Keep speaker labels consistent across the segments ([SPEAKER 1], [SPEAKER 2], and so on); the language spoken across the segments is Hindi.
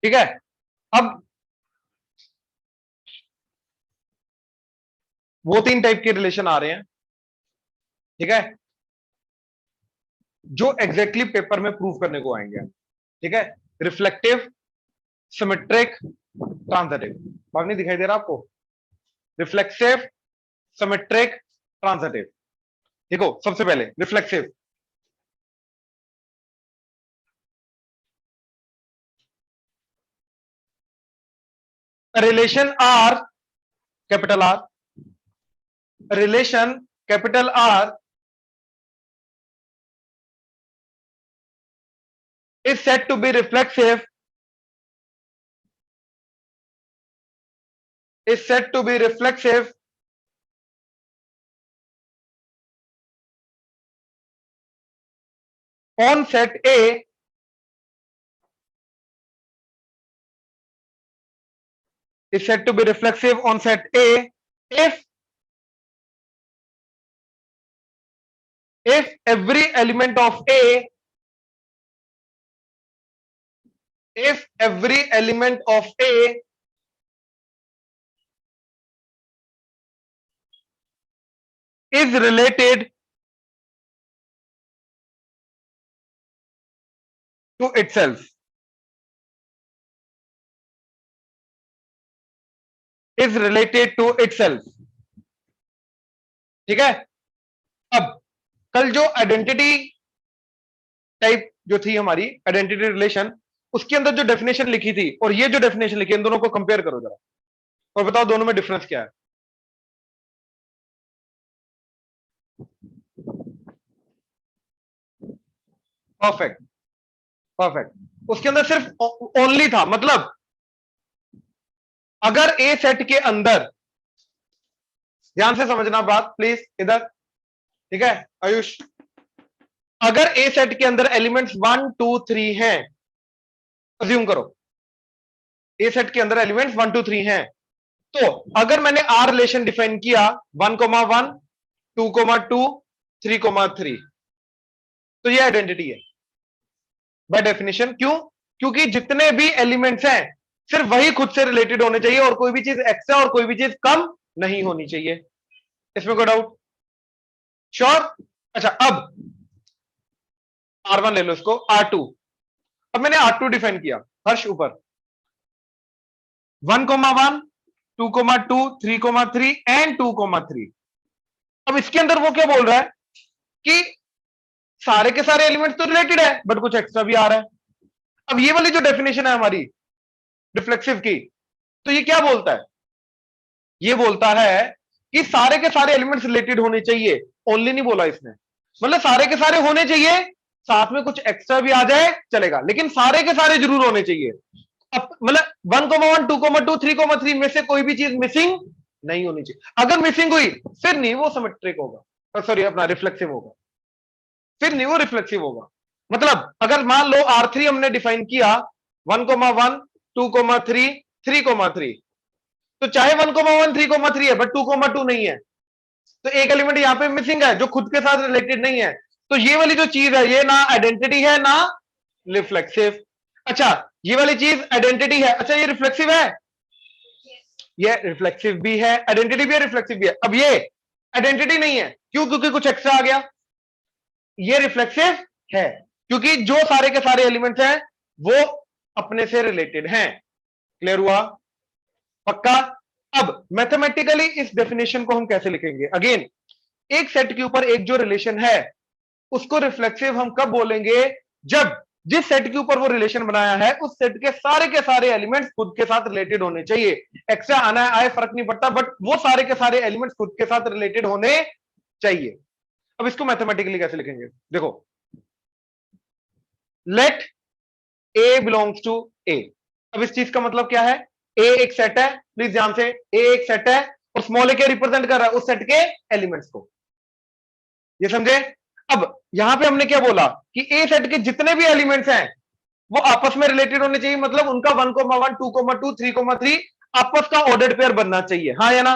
[SPEAKER 1] ठीक है। अब वो तीन टाइप के रिलेशन आ रहे हैं, ठीक है, जो एग्जैक्टली पेपर में प्रूव करने को आएंगे, ठीक है। Reflective, symmetric, transitive. बात नहीं दिखाई दे रहा आपको? Reflexive, symmetric, transitive. देखो सबसे पहले reflexive. Relation R, capital R, relation capital R is said to be reflexive, is said to be reflexive on set A, is said to be reflexive on set A if every element of A, if every element of A is related to itself, is related to itself, ठीक है। अब कल जो आइडेंटिटी टाइप जो थी हमारी, आइडेंटिटी रिलेशन, उसके अंदर जो डेफिनेशन लिखी थी और ये जो डेफिनेशन लिखी, इन दोनों को कंपेयर करो जरा और बताओ दोनों में डिफरेंस क्या है। Perfect, perfect. उसके अंदर सिर्फ ओनली था, मतलब अगर ए सेट के अंदर, ध्यान से समझना बात प्लीज इधर, ठीक है आयुष, अगर ए सेट के अंदर एलिमेंट्स 1 2 3 हैं, अज्यूम करो ए सेट के अंदर एलिमेंट्स 1 2 3 हैं, तो अगर मैंने आर रिलेशन डिफाइन किया 1,1 2,2 3,3, तो ये आइडेंटिटी है बाय डेफिनेशन। क्यों? क्योंकि जितने भी एलिमेंट्स हैं सिर्फ वही खुद से रिलेटेड होने चाहिए और कोई भी चीज एक्स्ट्रा और कोई भी चीज कम नहीं होनी चाहिए। इसमें कोई डाउट? श्योर? अच्छा, अब R1 ले लो, इसको R2। अब मैंने R2 डिफाइन किया, हर्ष ऊपर 1,1 2,2 3,3 एंड 2,3। अब इसके अंदर वो क्या बोल रहा है कि सारे के सारे एलिमेंट्स तो रिलेटेड है बट कुछ एक्स्ट्रा भी आ रहा है। अब ये वाली जो डेफिनेशन है हमारी रिफ्लेक्सिव की, तो ये क्या बोलता है? ये बोलता है कि सारे के सारे एलिमेंट्स रिलेटेड होने चाहिए। ओनली नहीं बोला इसने, मतलब सारे के सारे होने चाहिए, साथ में कुछ एक्स्ट्रा भी आ जाए चलेगा, लेकिन सारे के सारे जरूर होने चाहिए। अब मतलब 1,1 2,2 3,3 में से कोई भी चीज मिसिंग नहीं होनी चाहिए। अगर मिसिंग हुई फिर नहीं वो सिमेट्रिक होगा, सॉरी अपना रिफ्लेक्सिव होगा, फिर नहीं वो रिफ्लेक्सिव होगा। मतलब अगर मान लो R3 हमने डिफाइन किया 1,1 2,3 3,3, तो चाहे 1,1 3,3 है बट 2,2 नहीं है, तो एक एलिमेंट यहां पे मिसिंग है जो खुद के साथ रिलेटेड नहीं है। तो ये वाली जो चीज है ये ना आइडेंटिटी है ना रिफ्लेक्सिव। अच्छा, ये वाली चीज आइडेंटिटी है, अच्छा ये रिफ्लेक्सिव है, ये रिफ्लेक्सिव भी है, आइडेंटिटी भी है, रिफ्लेक्सिव भी है। अब ये आइडेंटिटी नहीं है, क्यों? क्योंकि कुछ एक्स्ट्रा आ गया। ये रिफ्लेक्सिव है क्योंकि जो सारे के सारे एलिमेंट्स हैं वो अपने से रिलेटेड हैं। क्लियर हुआ? पक्का? अब मैथमेटिकली इस डेफिनेशन को हम कैसे लिखेंगे? अगेन, एक सेट के ऊपर एक जो रिलेशन है उसको रिफ्लेक्सिव हम कब बोलेंगे? जब जिस सेट के ऊपर वो रिलेशन बनाया है उस सेट के सारे एलिमेंट्स खुद के साथ रिलेटेड होने चाहिए। एक्स्ट्रा आना है आए फर्क नहीं पड़ता, बट वो सारे के सारे एलिमेंट्स खुद के साथ रिलेटेड होने चाहिए। अब इसको मैथमेटिकली कैसे लिखेंगे? देखो, लेट ए बिलोंग्स टू ए। अब इस चीज का मतलब क्या है? ए एक सेट है, प्लीज ध्यान से, ए एक सेट है और स्मॉल ए क्या रिप्रेजेंट कर रहा है? उस सेट के एलिमेंट्स को। ये समझे? अब यहां पे हमने क्या बोला कि ए सेट के जितने भी एलिमेंट्स हैं वो आपस में रिलेटेड होने चाहिए, मतलब उनका 1,1 2,2 3,3 आपस का ऑर्डर्ड पेयर बनना चाहिए, हाँ या ना?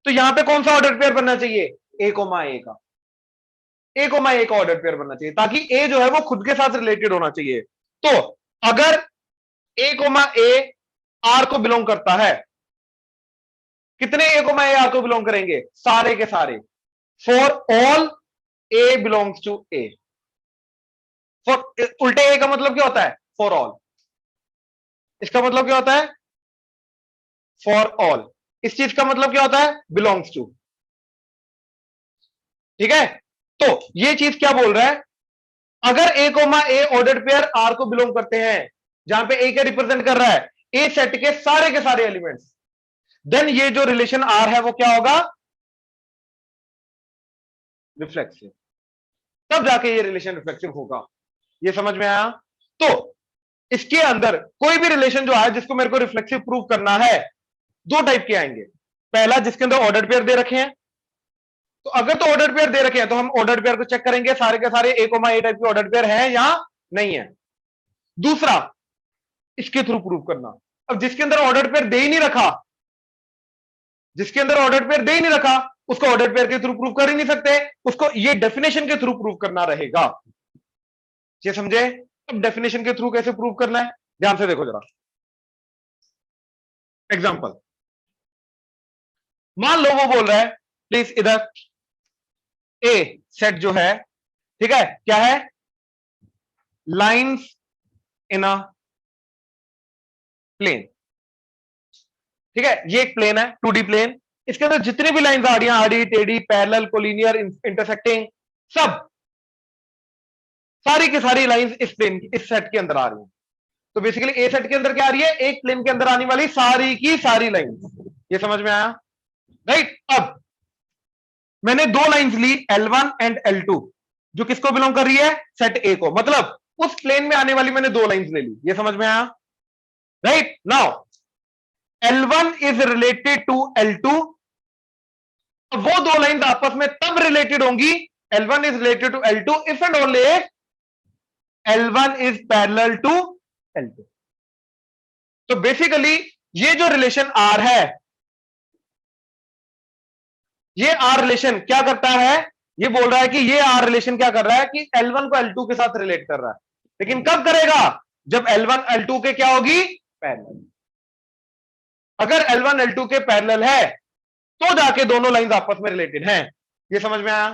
[SPEAKER 1] तो यहां पे कौन सा ऑर्डर्ड पेयर बनना चाहिए? ए कोमा ए का, ए कोमा ए का ऑर्डर्ड पेयर बनना चाहिए, ताकि ए जो है वो खुद के साथ रिलेटेड होना चाहिए। तो अगर ए कोमा ए आर को बिलोंग करता है। कितने ए कोमा ए आर को बिलोंग करेंगे? सारे के सारे। For all A belongs to A. For उल्टे ए का मतलब क्या होता है? For all. इसका मतलब क्या होता है? For all. इस चीज का मतलब क्या होता है? Belongs to. ठीक है, तो ये चीज क्या बोल रहा है? अगर A comma A ordered pair R को बिलोंग करते हैं, जहां पे ए क्या रिप्रेजेंट कर रहा है? ए सेट के सारे एलिमेंट्स, देन ये जो रिलेशन आर है वो क्या होगा? रिफ्लेक्सिव। तब जाके ये रिलेशन रिफ्लेक्सिव होगा। ये समझ में आया? तो इसके अंदर कोई भी रिलेशन जो है जिसको मेरे को रिफ्लेक्सिव प्रूव करना है, दो टाइप के आएंगे। पहला जिसके अंदर ऑर्डर पेयर दे रखे हैं, तो अगर तो ऑर्डर पेयर दे रखे हैं तो हम ऑर्डर पेयर को चेक करेंगे सारे के सारे ए कोमा ए टाइप के ऑर्डर पेयर है या नहीं है। दूसरा इसके थ्रू प्रूव करना। अब जिसके अंदर ऑर्डर पेयर दे ही नहीं रखा, जिसके अंदर ऑर्डर पेयर दे ही नहीं रखा, उसको ऑर्डर पेयर के थ्रू प्रूव कर ही नहीं सकते, उसको ये डेफिनेशन के थ्रू प्रूव करना रहेगा। ये समझे? अब डेफिनेशन के थ्रू कैसे प्रूव करना है, ध्यान से देखो जरा। एग्जांपल मान लो वो बोल रहा है, प्लीज इधर ए सेट जो है, ठीक है, क्या है? Lines in a plane. ठीक है, ये एक प्लेन है, 2D प्लेन। इसके अंदर जितनी भी लाइंस आ रही हैं, आड़ी टेढ़ी पैरेलल कोलिनियर इंटरसेक्टिंग, सब सारी की सारी लाइंस इस प्लेन इस सेट के अंदर आ रही हैं। तो बेसिकली ए सेट के अंदर क्या आ रही है? एक प्लेन के अंदर आने वाली सारी की सारी लाइंस। ये समझ में आया? राइट। अब मैंने दो lines Lee L1 and L2, जो किसको बिलोंग कर रही है? सेट ए को। मतलब उस प्लेन में आने वाली मैंने दो लाइंस ले ली। ये समझ में आया? Right. Now L1 is related to L2। वो दो लाइंस आपस में तब रिलेटेड होंगी, L1 is related to L2 if and only L1 is parallel to L2। तो बेसिकली ये जो रिलेशन R है, ये आर रिलेशन क्या करता है? ये बोल रहा है कि ये आर रिलेशन क्या कर रहा है कि L1 को L2 के साथ रिलेट कर रहा है। लेकिन कब करेगा? जब L1 L2 के क्या होगी? पैरेलल। अगर L1 L2 के पैरेलल है तो जाके दोनों लाइंस आपस में रिलेटेड हैं। ये समझ में आया?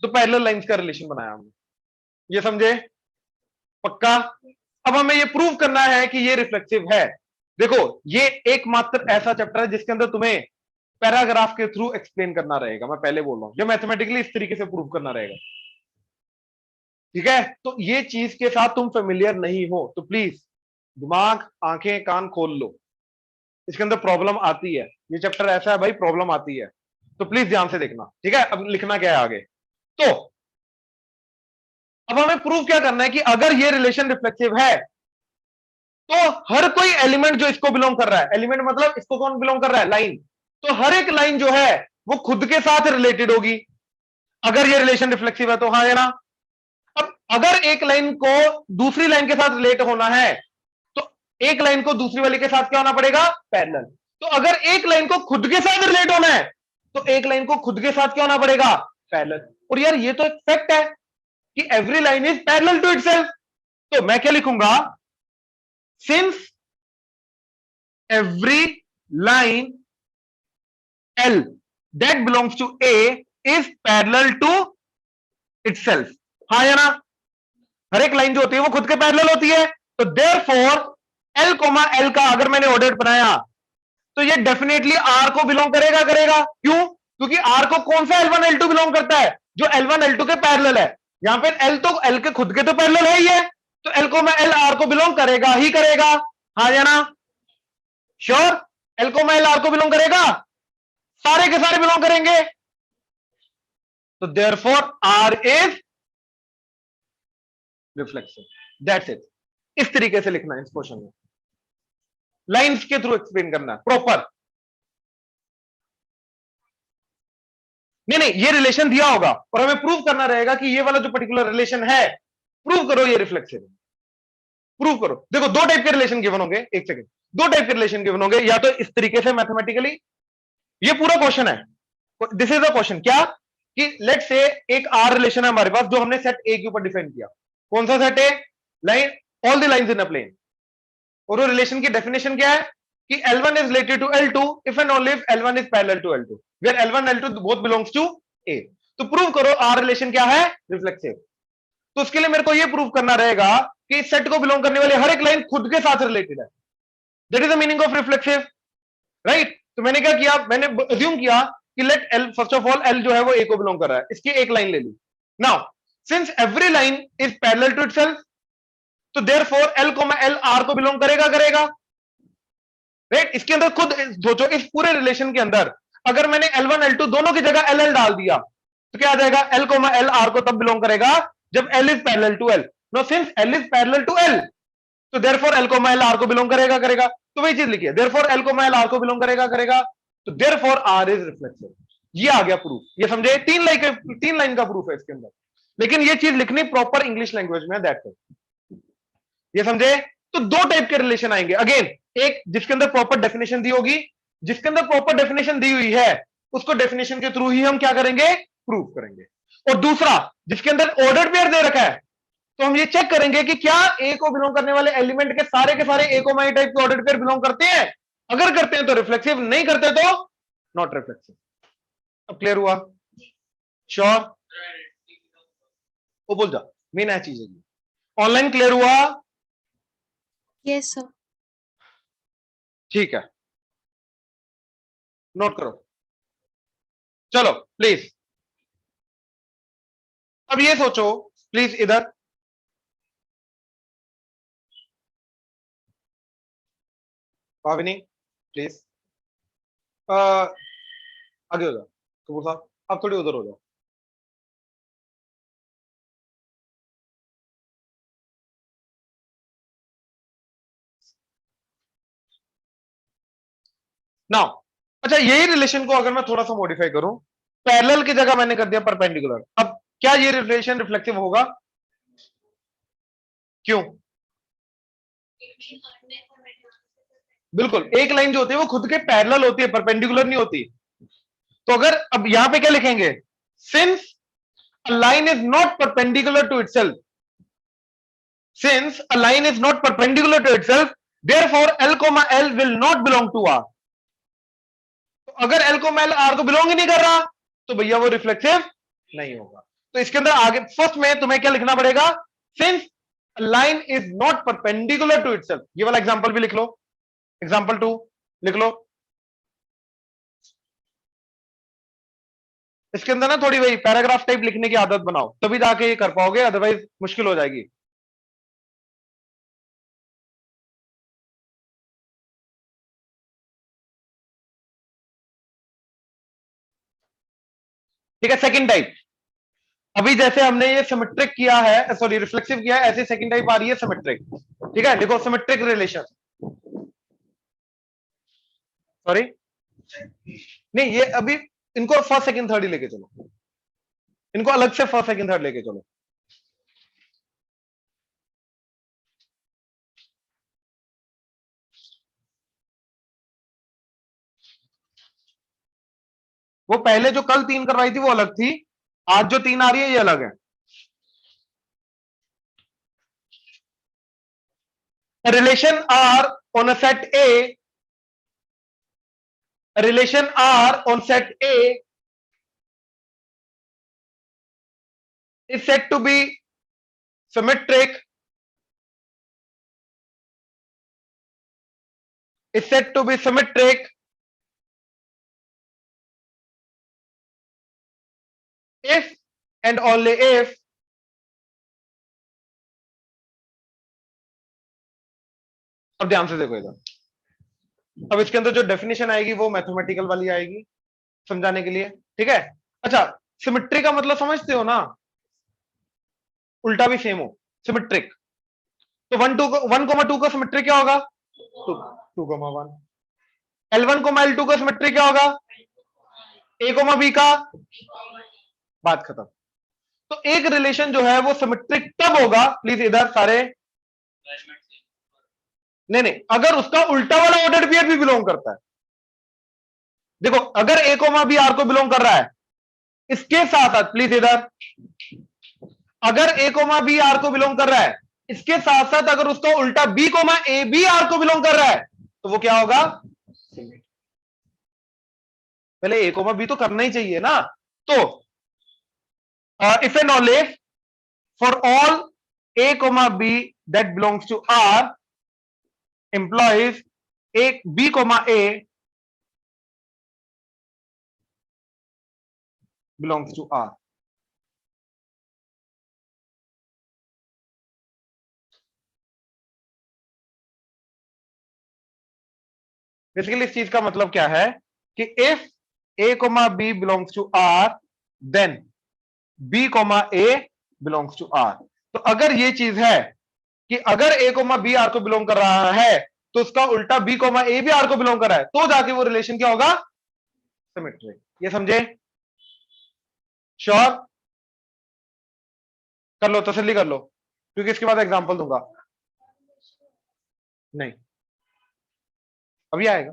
[SPEAKER 1] तो पैरेलल लाइंस का रिलेशन बनाया हमने। ये समझे? पक्का? अब हमें ये प्रूव करना है कि ये रिफ्लेक्सिव है। देखो, ये एकमात्र ऐसा चैप्टर है जिसके अंदर तुम्हें पैराग्राफ के थ्रू एक्सप्लेन करना रहेगा। मैं पहले बोल रहा हूं, जो मैथमेटिकली इस तरीके से प्रूव करना रहेगा। ठीक है, तो ये चीज के साथ तुम फेमिलियर नहीं हो तो प्लीज दिमाग आंखें कान खोल लो। इसके अंदर प्रॉब्लम आती है, ये चैप्टर ऐसा है भाई, प्रॉब्लम आती है, तो प्लीज ध्यान से देखना। ठीक है, अब लिखना क्या है आगे। तो अब हमें प्रूव क्या करना है कि अगर ये रिलेशन रिफ्लेक्सिव है तो हर कोई एलिमेंट जो इसको बिलोंग कर रहा है, एलिमेंट मतलब इसको कौन बिलोंग कर रहा है? लाइन। तो हर एक लाइन जो है वो खुद के साथ रिलेटेड होगी अगर ये रिलेशन रिफ्लेक्सिव है तो। हाँ है ना? अब अगर एक लाइन को दूसरी लाइन के साथ रिलेट होना है तो एक लाइन को दूसरी वाली के साथ क्या होना पड़ेगा? पैरेलल। तो अगर एक लाइन को खुद के साथ रिलेट होना है तो एक लाइन को खुद के साथ क्या होना पड़ेगा? पैरेलल। और यार ये तो एक फैक्ट है कि every line is parallel to itself. तो मैं क्या लिखूंगा? Since every line L that belongs to A is parallel to itself। हाँ या ना? हर एक लाइन जो होती है वो खुद के पैरेलल होती है। तो therefore L कोमा L का अगर मैंने ऑर्डर बनाया तो ये डेफिनेटली R को बिलोंग करेगा। करेगा क्यों? क्योंकि R को कौन सा L1 L2 बिलोंग करता है? जो L1 L2 के पैरेलल है। यहां पे L तो L के खुद के तो पैरेलल है ही है, तो L कोमा L R को बिलोंग करेगा ही करेगा। हाँ या ना? Sure? L comma L R को बिलोंग करेगा, सारे के सारे बिलोंग करेंगे। तो therefore R is reflexive. That's it. इस तरीके से लिखना है इस क्वेश्चन में, लाइंस के थ्रू एक्सप्लेन करना है प्रॉपर। नहीं, ये रिलेशन दिया होगा और हमें प्रूव करना रहेगा कि ये वाला जो पर्टिकुलर रिलेशन है, प्रूव करो ये रिफ्लेक्सिव है। प्रूव करो। देखो, दो टाइप के रिलेशन गिवन होंगे। एक सेकंड, दो टाइप के रिलेशन गिवन होंगे, या तो इस तरीके से मैथमेटिकली, ये पूरा क्वेश्चन है, दिस इज अ क्वेश्चन क्या कि लेट से एक आर रिलेशन है हमारे पास जो हमने सेट ए के ऊपर डिफाइन किया। कौन सा सेट है? Line, all the lines in a plane. और वो रिलेशन की डेफिनेशन क्या है कि L1 is related to L2 if and only if L1 is parallel to L2 where L1 L2 both belongs to A। तो प्रूव करो आर रिलेशन क्या है, रिफ्लेक्सिव। तो उसके लिए मेरे को ये प्रूव करना रहेगा कि इस सेट को बिलोंग करने वाली हर एक लाइन खुद के साथ रिलेटेड है। That is the meaning of reflexive, right. तो मैंने क्या किया, मैंने अज्यूम किया कि let L, first of all L जो है वो ए को बिलोंग कर रहा है, इसकी एक लाइन ले ली। Now since every line is parallel to itself, तो therefore L comma L R को बिलोंग करेगा, राइट। इसके अंदर खुद सोचो, इस पूरे रिलेशन के अंदर अगर मैंने L1 L2 दोनों की जगह LL डाल दिया तो क्या आ जाएगा, L कोमा L R को तब बिलोंग करेगा जब L is parallel to L। No since L is parallel to L, तो therefore L comma L R को बिलोंग करेगा। तो वही चीज लिखिए, therefore L comma L R को बिलोंग करेगा, तो देयरफॉर R इज रिफ्लेक्सिव। ये आ गया प्रूफ, ये समझे, तीन लाइन का प्रूफ है इसके अंदर। लेकिन ये चीज लिखनी प्रॉपर इंग्लिश लैंग्वेज में, दैट इज, ये समझे। तो दो टाइप के रिलेशन आएंगे अगेन, एक जिसके अंदर प्रॉपर डेफिनेशन दी होगी, जिसके अंदर प्रॉपर डेफिनेशन दी हुई है उसको डेफिनेशन के थ्रू ही हम क्या करेंगे, प्रूव करेंगे। और दूसरा जिसके अंदर ऑर्डर पेयर दे रखा है, तो हम ये चेक करेंगे कि क्या ए को बिलोंग करने वाले एलिमेंट के सारे ए को माई टाइप के ऑर्डर पेयर बिलोंग करते हैं। अगर करते हैं तो रिफ्लेक्सिव, नहीं करते तो नॉट रिफ्लेक्सिव। अब क्लियर हुआ? श्योर? वो बोल जा, मेन है चीज है। ऑनलाइन क्लियर हुआ?
[SPEAKER 2] Yes sir.
[SPEAKER 1] ठीक है, नोट करो, चलो प्लीज। अब ये सोचो प्लीज, इधर भाविनी प्लीज, आगे हो जाओ, कपूर साहब आप थोड़ी उधर हो जाओ। नाउ अच्छा, यही रिलेशन को अगर मैं थोड़ा सा मॉडिफाई करूं, पैरेलल की जगह मैंने कर दिया परपेंडिकुलर, अब क्या ये रिलेशन रिफ्लेक्सिव होगा? क्यों? बिल्कुल, एक लाइन जो होती है वो खुद के पैरेलल होती है, परपेंडिकुलर नहीं होती। तो अगर अब यहां पे क्या लिखेंगे, since a line is not perpendicular to itself, since a line is not perpendicular to itself, therefore L comma L will not belong to R। तो अगर L comma L R को बिलोंग ही नहीं कर रहा तो भैया वो रिफ्लेक्सिव नहीं होगा। तो इसके अंदर आगे फर्स्ट में तुम्हें क्या लिखना पड़ेगा, since line is not perpendicular to itself. ये वाला एग्जांपल भी लिख लो, एग्जांपल 2 लिख लो। इसके अंदर ना थोड़ी वही पैराग्राफ टाइप लिखने की आदत बनाओ, तभी जाके ये कर पाओगे, अदरवाइज मुश्किल हो जाएगी। ठीक है, सेकंड टाइप, अभी जैसे हमने ये सिमेट्रिक किया है, सॉरी रिफ्लेक्सिव किया है, ऐसे सेकंड टाइप आ रही है सिमेट्रिक। ठीक है, देखो सिमेट्रिक रिलेशन, सॉरी नहीं, ये अभी इनको फर्स्ट सेकंड थर्ड ही लेके चलो, इनको अलग से फर्स्ट सेकंड थर्ड लेके चलो। वो पहले जो कल 3 करवाई थी वो अलग थी, आज जो 3 आ रही है ये अलग है। Relation R on a set A, relation R on set A is said to be symmetric, is said to be symmetric if and only if अब ध्यान से देखो इधर, अब इसके अंदर जो डेफिनेशन आएगी वो मैथमेटिकल वाली आएगी समझाने के लिए। ठीक है, अच्छा सिमेट्री का मतलब समझते हो ना, उल्टा भी सेम हो, सिमेट्रिक। तो 1,2 का सिमेट्री क्या होगा, 2,1। L1, L2 का सिमेट्री क्या होगा, A, B का, बात खत्म। तो एक रिलेशन जो है वो सिमेट्रिक तब होगा, प्लीज इधर सारे, नहीं अगर उसका उल्टा वाला ऑर्डर पेयर भी बिलोंग करता है। देखो अगर A, B R को बिलोंग कर रहा है, इसके साथ साथ प्लीज इधर, अगर A, B R को बिलोंग कर रहा है इसके साथ साथ अगर उसका उल्टा बी कोमा ए भी आर को बिलोंग कर रहा है तो वो क्या होगा, पहले ए कोमा बी तो करना ही चाहिए ना। तो if and all if for all a comma b that belongs to R implies a b comma a belongs to R। Basically इस चीज का मतलब क्या है कि if a comma b belongs to R then b comma a belongs to R। तो अगर ये चीज है कि अगर a comma b R को बिलोंग कर रहा है तो उसका उल्टा b comma a भी R को बिलोंग कर रहा है तो जाके वो रिलेशन क्या होगा, सिमेट्रिक। ये समझे? श्योर? कर लो, तसल्ली कर लो, क्योंकि इसके बाद एग्जांपल दूंगा। नहीं, अभी आएगा,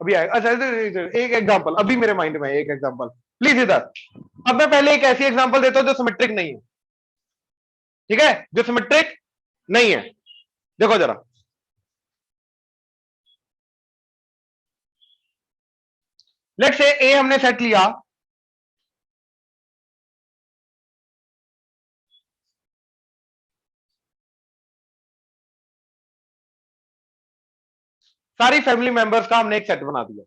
[SPEAKER 1] अभी आएगा। अच्छा एक एग्जांपल अभी मेरे माइंड में है, एक एग्जांपल प्लीज इधर। अब मैं पहले एक ऐसी एग्जांपल देता हूं जो सिमेट्रिक नहीं है, ठीक है, जो सिमेट्रिक नहीं है। देखो जरा, लेट्स से ए हमने सेट लिया, सारी फैमिली मेंबर्स का हमने एक सेट बना दिया,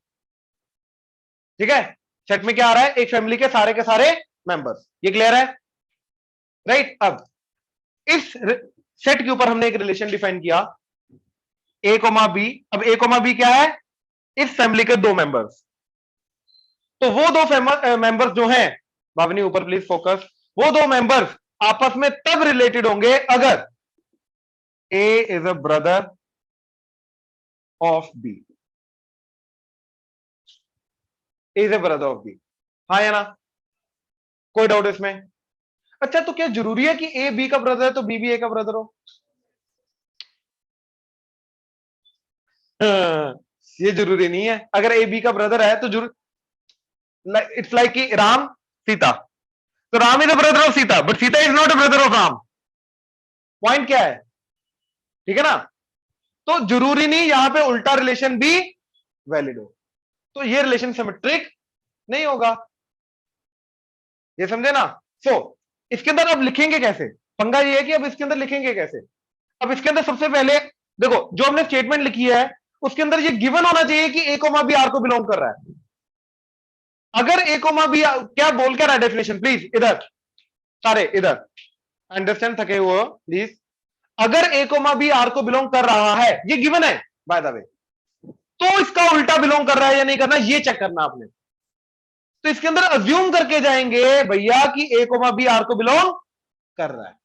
[SPEAKER 1] ठीक है। सेट में क्या आ रहा है, एक फैमिली के सारे मेंबर्स, ये क्लियर है, राइट। अब इस सेट के ऊपर हमने एक रिलेशन डिफाइन किया ए कोमा बी। अब ए कोमा बी क्या है, इस फैमिली के दो मेंबर्स। तो वो दो मेंबर्स जो हैं, भावनी ऊपर प्लीज फोकस, वो दो मेंबर्स आपस में तब रिलेटेड होंगे अगर A is a brother of B, is A brother of B, हाँ या ना, कोई डाउट इसमें? अच्छा, तो क्या जरूरी है कि ए बी का ब्रदर है तो बी भी ए का ब्रदर हो? हाँ, ये जरूरी नहीं है। अगर ए बी का ब्रदर है तो जरूर, इट्स लाइक कि राम सीता, तो Ram is the brother of Sita but Sita is not a brother of Ram. Point क्या है, ठीक है ना? तो जरूरी नहीं यहां पे उल्टा रिलेशन भी वैलिड हो, तो ये रिलेशन सिमेट्रिक नहीं होगा, ये समझे ना? सो इसके अंदर अब लिखेंगे कैसे, पंगा ये है कि अब इसके अंदर लिखेंगे कैसे। अब इसके अंदर सबसे पहले देखो, जो हमने स्टेटमेंट लिखी है उसके अंदर ये गिवन होना चाहिए कि ए कोमा बी आर को बिलोंग कर रहा है। अगर ए कोमा बी क्या बोल क्या रहा है डेफिनेशन, प्लीज इधर सारे इधर अंडरस्टैंड, थके हुए प्लीज। अगर ए कोमा बी आर को बिलोंग कर रहा है, ये गिवन है बाय द वे, तो इसका उल्टा बिलोंग कर रहा है या नहीं करना ये चेक करना आपने। तो इसके अंदर अज्यूम करके जाएंगे भैया कि ए कोमा बी आर को बिलोंग कर रहा है,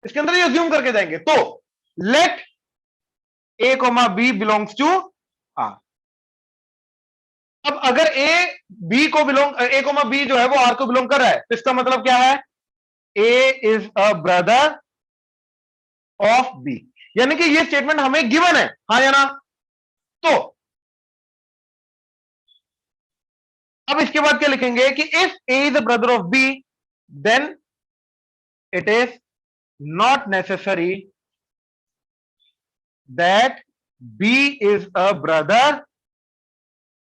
[SPEAKER 1] इसके अंदर ये अज्यूम करके जाएंगे। तो let A comma B belongs to R. अब अगर ए बी को बिलोंग, ए कोमा बी जो है वो आर को बिलोंग कर रहा है तो इसका मतलब क्या है, A is a brother of B, यानी कि ये स्टेटमेंट हमें गिवन है, हाँ या ना? तो अब इसके बाद क्या लिखेंगे कि if A is a brother of B then it is not necessary that B is a brother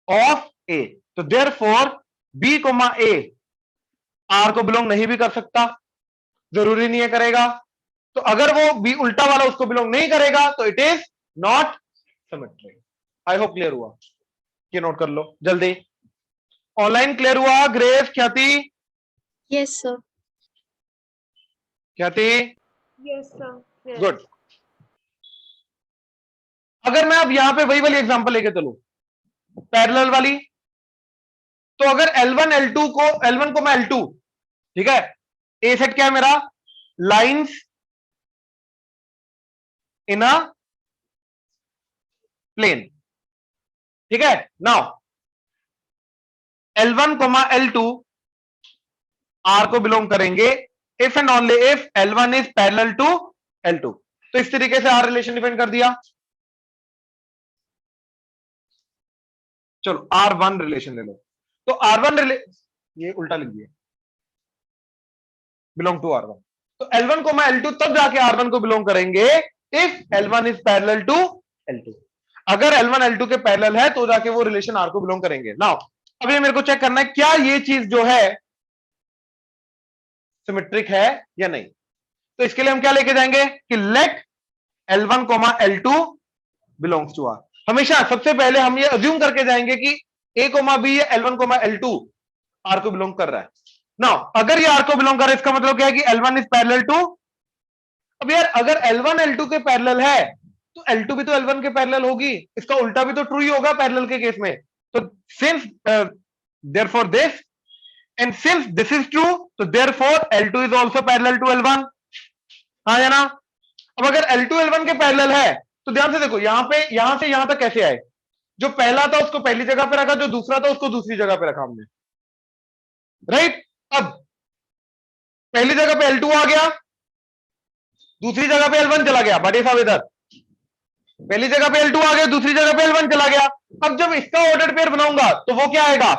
[SPEAKER 1] of A. तो therefore B comma A R को बिलोंग नहीं भी कर सकता, जरूरी नहीं है करेगा। तो अगर वो बी उल्टा वाला उसको बिलोंग नहीं करेगा तो it is not symmetric. I hope clear हुआ, ये नोट कर लो जल्दी। ऑनलाइन क्लियर हुआ? ग्रेस, ख्याति?
[SPEAKER 2] Yes, sir.
[SPEAKER 1] ख्याति?
[SPEAKER 3] Yes, sir. Yes.
[SPEAKER 1] गुड। अगर मैं अब यहां पे वही वाली एग्जांपल लेके चलूं, पैरेलल वाली, तो अगर L1 L2 को, L1 को मैं L2, ठीक है, ए सेट क्या है मेरा, लाइंस इन अ प्लेन, ठीक है। Now L1 comma L2 R को बिलोंग करेंगे if and only if L1 is parallel to L2। तो इस तरीके से आर रिलेशन डिफाइन कर दिया। चलो R1 रिलेशन ले लो, तो R1 ये उल्टा लिख दिया, बिलोंग टू R1। तो L1 कोमा L2 तब जाके R1 को बिलोंग करेंगे if L1 is parallel to L2। अगर L1 L2 के पैरेलल है तो जाके वो रिलेशन R को बिलोंग करेंगे। नाउ अब ये मेरे को चेक करना है क्या ये चीज जो है सिमेट्रिक है या नहीं। तो इसके लिए हम क्या लेके जाएंगे कि let L1 comma L2 belongs to R। हमेशा सबसे पहले हम ये अज्यूम करके जाएंगे कि A कोमा B या L1 कोमा L2 R को बिलोंग कर रहा है। नाउ अगर ये R को बिलोंग कर रहा है इसका मतलब क्या है कि L1 इज पैरेलल टू। अब यार अगर L1 L2 के पैरेलल है तो L2 भी तो L1 के पैरेलल होगी, इसका उल्टा भी तो ट्रू ही होगा पैरेलल के केस में। तो since therefore this and since this is true तो therefore L2 is also parallel to L1। हाँ या ना। अब अगर L2 L1 के पैरेलल है तो ध्यान से देखो यहां पे यहां से यहां तक कैसे आए, जो पहला था उसको पहली जगह पे रखा, जो दूसरा था उसको दूसरी जगह पे रखा हमने, राइट। अब पहली जगह पे L2 आ गया, दूसरी जगह पे L1 चला गया, बड़े साहब इधर पहली जगह पे L2 आ गया, दूसरी जगह पे L1 चला गया। अब जब इसका ऑर्डर पेयर बनाऊंगा तो वो क्या आएगा,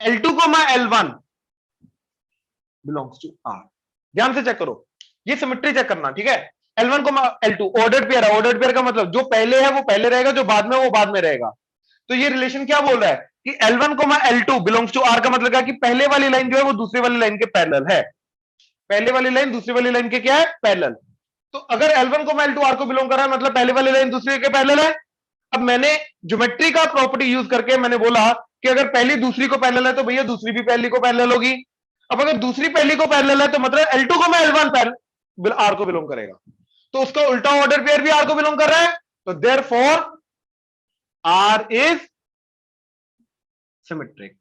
[SPEAKER 1] L2 L1 belongs to R। ध्यान से चेक करो, ये सिमेट्री चेक करना, ठीक है। L1 L2 ऑर्डर्ड पेयर है, ऑर्डर्ड पेयर का मतलब जो पहले है वो पहले रहेगा, जो बाद में वो बाद में रहेगा। तो ये रिलेशन क्या बोल रहा है कि L1 L2 belongs to R का मतलब क्या कि पहले वाली लाइन जो है वो दूसरी वाली लाइन के पैरेलल है, पहले वाली लाइन दूसरी वाली लाइन के क्या है, पैरेलल। तो अगर L1 L2 R को बिलोंग कर रहा है मतलब पहले वाली लाइन दूसरे के पैरेलल है। अब मैंने ज्योमेट्री का प्रॉपर्टी यूज करके मैंने बोला कि अगर पहली दूसरी को पैरेलल है तो भैया दूसरी भी पहली को पैरेलल होगी। अब अगर दूसरी पहली को पैरेलल है तो मतलब L2 L1 पैरेलल R को बिलोंग करेगा, तो उसका उल्टा ऑर्डर पेयर भी R को बिलोंग कर रहा है, तो देयरफॉर R इज सिमेट्रिक।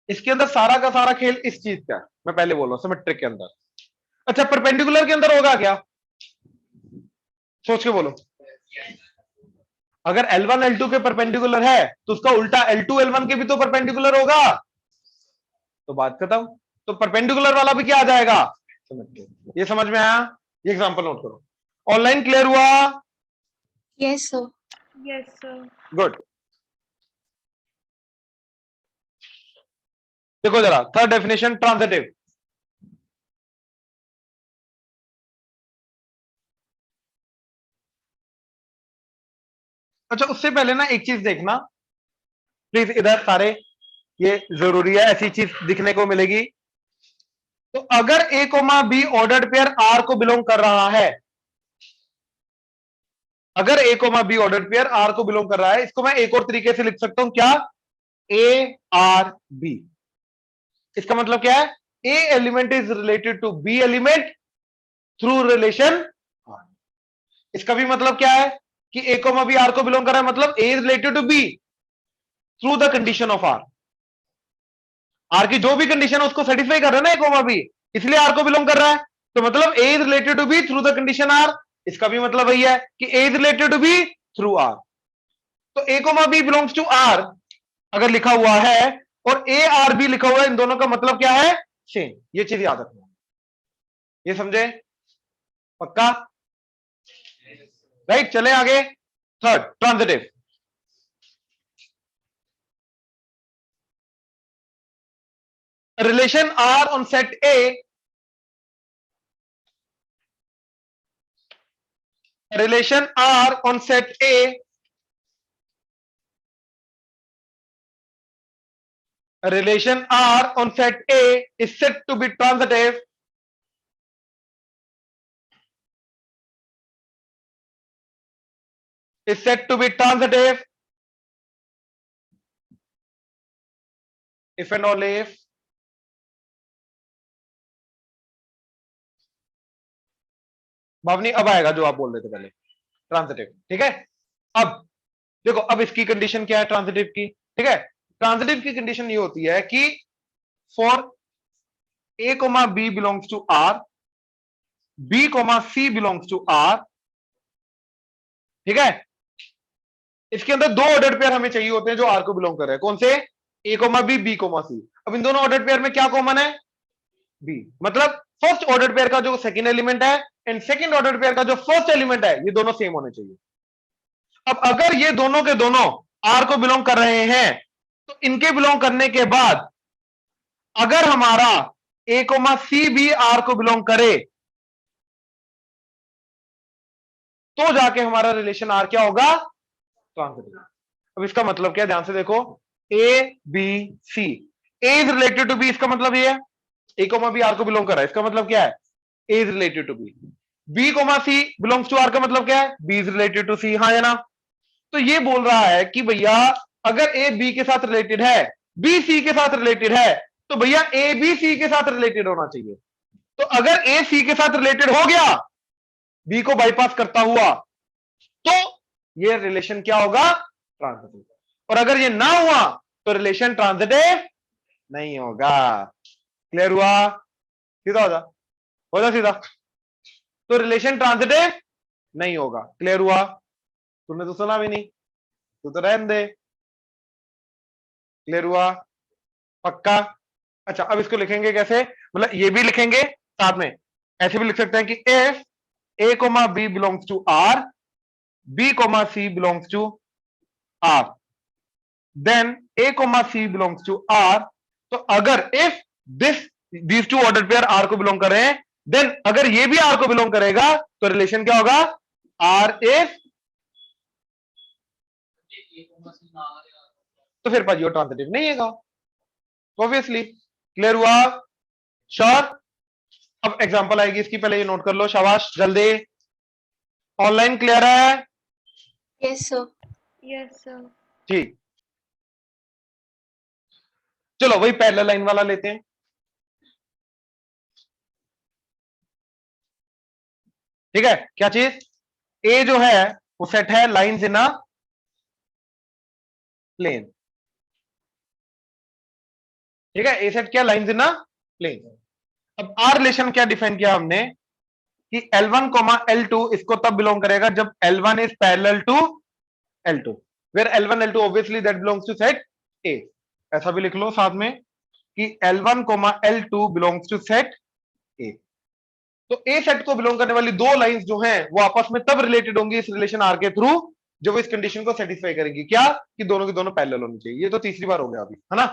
[SPEAKER 1] इसके अंदर सारा का सारा खेल इस चीज का मैं पहले बोल रहा हूं, सिमेट्रिक के अंदर। अच्छा परपेंडिकुलर के अंदर होगा क्या, सोच के बोलो। अगर L1 L2 के परपेंडिकुलर है तो उसका उल्टा L2 L1 के भी तो परपेंडिकुलर होगा, तो बात खत्म। तो परपेंडिकुलर वाला भी क्या आ जाएगा, सिमेट्रिक। ये समझ में आया, ये एग्जांपल नोट करो। ऑनलाइन क्लियर हुआ,
[SPEAKER 2] Yes, sir.
[SPEAKER 3] Yes, sir.
[SPEAKER 1] Good. देखो जरा थर्ड डेफिनेशन ट्रांजिटिव। अच्छा उससे पहले ना एक चीज देखना प्लीज, इधर सारे, ये जरूरी है, ऐसी चीज दिखने को मिलेगी। तो अगर A comma B ordered pair R को बिलोंग कर रहा है, अगर A comma B ordered pair R को बिलोंग कर रहा है, इसको मैं एक और तरीके से लिख सकता हूं, क्या, A R B। इसका मतलब क्या है, A element is related to B element through relation. इसका भी मतलब क्या है कि A कोमा B R को बिलोंग कर रहा है, मतलब A is related to B through the condition of R। R की जो भी कंडीशन है उसको सेटिस्फाई कर रहा है ना A कोमा B, इसलिए R को बिलोंग कर रहा है। तो मतलब A is related to B through the condition R। इसका भी मतलब वही है कि A is related to B through R। तो A comma B belongs to R अगर लिखा हुआ है और A R B लिखा हुआ है, इन दोनों का मतलब क्या है, सेम। ये चीज याद रखना, ये समझे, पक्का, राइट। चले आगे, third transitive. Relation R on set A, relation R on set A, relation R on set A is said to be transitive if and only if भावनी अब आएगा जो आप बोल रहे थे पहले, ट्रांजिटिव, ठीक है। अब देखो, अब इसकी कंडीशन क्या है ट्रांजिटिव की, ठीक है। ट्रांजिटिव की कंडीशन ये होती है कि for A comma B belongs to R, B comma C belongs to R, ठीक है। इसके अंदर दो ऑर्डर्ड पेयर हमें चाहिए होते हैं जो R को बिलोंग कर रहे हैं, कौन से, A comma B, B comma C। अब इन दोनों ऑर्डर्ड पेयर में क्या कॉमन है, B। मतलब फर्स्ट ऑर्डर पेयर का जो सेकंड एलिमेंट है एंड सेकंड ऑर्डर पेयर का जो फर्स्ट एलिमेंट है, ये दोनों सेम होने चाहिए। अब अगर ये दोनों के दोनों R को बिलोंग कर रहे हैं तो इनके बिलोंग करने के बाद अगर हमारा ए कोमा सी भी आर को बिलोंग करे तो जाके हमारा रिलेशन आर क्या होगा, ट्रांजिटिव। अब इसका मतलब क्या है, ध्यान से देखो, A B C, A is related to B, इसका मतलब ये है ए कोमा बी आर को बिलोंग कर रहा है, इसका मतलब क्या है, A is related to B comma C belongs to R का मतलब क्या है, B is related to C, हाँ या ना। तो ये बोल रहा है कि भैया अगर ए बी के साथ रिलेटेड है, बी सी के साथ रिलेटेड है, तो भैया ए बी सी के साथ रिलेटेड होना चाहिए। तो अगर ए सी के साथ रिलेटेड हो गया बी को बाईपास करता हुआ, तो ये रिलेशन क्या होगा, ट्रांजिटिव। और अगर ये ना हुआ तो रिलेशन ट्रांजिटिव नहीं होगा। क्लियर हुआ, सीधा हो जा सीधा। तो रिलेशन ट्रांजिटिव नहीं होगा। क्लियर हुआ, तुमने तो सुना भी नहीं, तू तो रहने दे। क्लियर हुआ, पक्का। अच्छा, अब इसको लिखेंगे कैसे, मतलब ये भी लिखेंगे साथ में, ऐसे भी लिख सकते हैं कि if A comma B belongs to R, B comma C belongs to R, then A comma C belongs to R. तो अगर if these two order pair R को बिलोंग कर रहे हैं, देन अगर ये भी आर को बिलोंग करेगा तो रिलेशन क्या होगा, आर इज, तो फिर भाई ट्रांजिटिव नहीं है ऑब्वियसली। क्लियर हुआ, श्योर। अब एग्जांपल आएगी इसकी, पहले ये नोट कर लो, शाबाश जल्दी। ऑनलाइन क्लियर है,
[SPEAKER 2] Yes, sir.
[SPEAKER 3] Yes, sir.
[SPEAKER 1] ठीक। चलो वही पैरेलल लाइन वाला लेते हैं। ठीक है, क्या चीज, ए जो है वो सेट है लाइंस इन अ प्लेन। ठीक है, ए सेट क्या, लाइंस इन अ प्लेन। अब आर रिलेशन क्या डिफाइन किया हमने कि L1 L2 इसको तब बिलोंग करेगा जब L1 is parallel to L2, where L1 L2 obviously that belongs to set A. ऐसा भी लिख लो साथ में कि L1 L2 belongs to set ए। तो ए सेट को बिलोंग करने वाली दो लाइंस जो हैं वो आपस में तब रिलेटेड होंगी इस रिलेशन आर के थ्रू जब वो इस कंडीशन को सेटिस्फाई करेंगी, क्या, कि दोनों के दोनों पैरेलल होनी चाहिए। ये तो तीसरी बार हो गया अभी, है ना।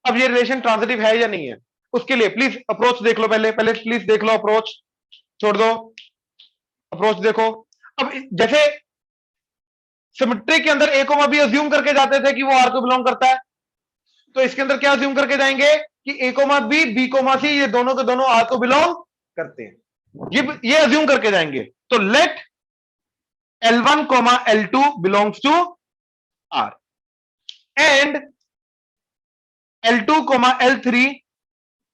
[SPEAKER 1] अब ये रिलेशन ट्रांजिटिव है या नहीं है, उसके लिए प्लीज अप्रोच देख लो, पहले पहले प्लीज देख लो अप्रोच, छोड़ दो अप्रोच देखो। अब जैसे सिमेट्री के अंदर ए को भी अज्यूम करके जाते थे कि वो आर को बिलोंग करता है, तो इसके अंदर क्या अज्यूम करके जाएंगे कि A comma B comma C ये दोनों के दोनों आर को बिलोंग करते हैं, ये अज्यूम करके जाएंगे। तो let L1 L2 belongs to R and L2 L3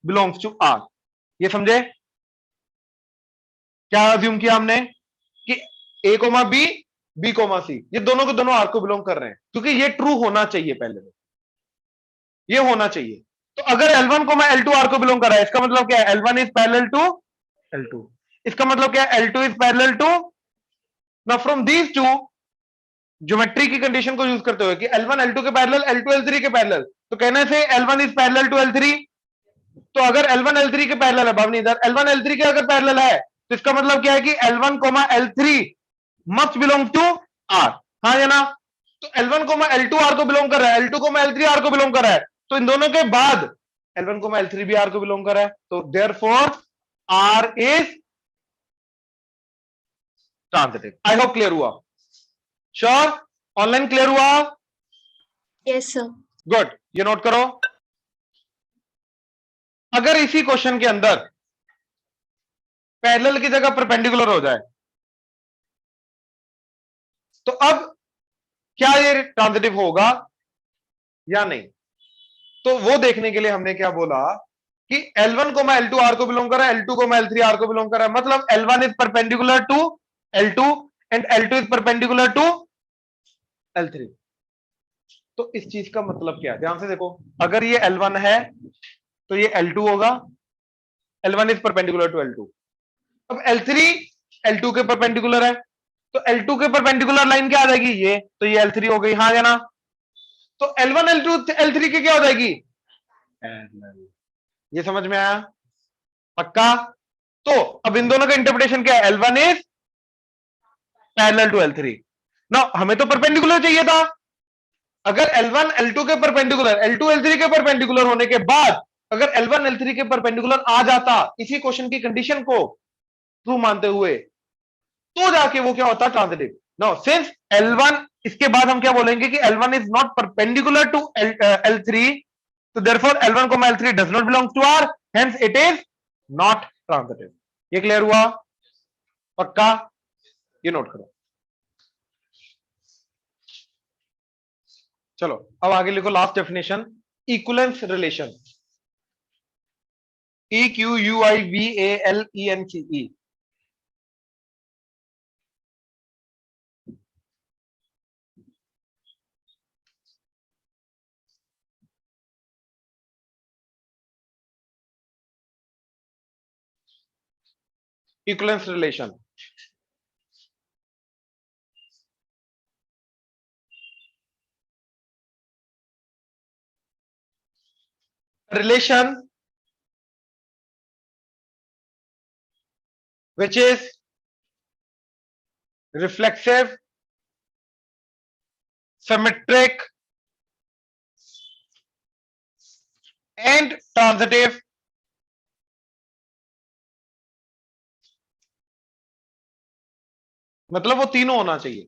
[SPEAKER 1] belongs to R. ये समझे, क्या अज्यूम किया हमने कि A comma B comma C ये दोनों के दोनों आर को बिलोंग कर रहे हैं, क्योंकि ये ट्रू होना चाहिए, पहले में ये होना चाहिए। तो अगर L1 L2 आर को बिलोंग कर रहा है, इसका मतलब क्या है, L1 is parallel to L2, इसका मतलब क्या है, L2 is parallel to. Now from these two geometry की कंडीशन को यूज करते हुए कि L1 L2 के पैरेलल, L2 L3 के पैरेलल, तो कहने से L1 is parallel to L3। तो अगर L1 L3 के पैरेलल है, भावनी इधर L1 L3 के अगर पैरेलल है, तो इसका मतलब क्या है कि L1 L3 must belong to are, हाँ या ना। तो L1 L2 आर को बिलोंग कर रहा है, L2 L3 आर को बिलोंग कर रहा है, तो इन दोनों के बाद L1 L3 भी आर को बिलोंग कर रहा है, तो therefore R is transitive. I hope clear हुआ, श्योर, ऑनलाइन क्लियर हुआ,
[SPEAKER 2] Yes, sir.
[SPEAKER 1] गुड। ये नोट करो, अगर इसी क्वेश्चन के अंदर पैरेलल की जगह परपेंडिकुलर हो जाए तो अब क्या ये ट्रांजिटिव होगा या नहीं। तो वो देखने के लिए हमने क्या बोला कि L1 L2 आर को बिलोंग कर रहा है, L2 L3 आर को बिलोंग कर रहा है, मतलब L1 is perpendicular to L2 and L2 is perpendicular to L3। तो इस चीज का मतलब क्या है, ध्यान से देखो, अगर ये L1 है तो ये L2 होगा, L1 is perpendicular to L2। अब L3 L2 के परपेंडिकुलर है, तो L2 के परपेंडिकुलर लाइन क्या आ जाएगी, ये, तो ये L3 हो गई, हाँ या ना। तो L1 L2 L3 की क्या हो जाएगी, ये समझ में आया, पक्का। तो अब इन दोनों का इंटरप्रिटेशन क्या है, L1 is parallel to L3। ना हमें तो परपेंडिकुलर चाहिए था, अगर L1 L2 के परपेंडिकुलर, L2 L3 के परपेंडिकुलर होने के बाद अगर L1 L3 के परपेंडिकुलर आ जाता इसी क्वेश्चन की कंडीशन को ट्रू मानते हुए, तो जाके वो क्या होता ट्रांजिटिव। नाउ सिंस L1, इसके बाद हम क्या बोलेंगे कि L1 is not perpendicular to L3, so therefore L1, L3 does not belong to R, hence it is not transitive। ये क्लियर हुआ? पक्का? ये नोट करो। चलो अब आगे लिखो last definition, equivalence relation, EQUIVALENCE। Equivalence relation, relation which is reflexive, symmetric and transitive, मतलब वो तीनों होना चाहिए,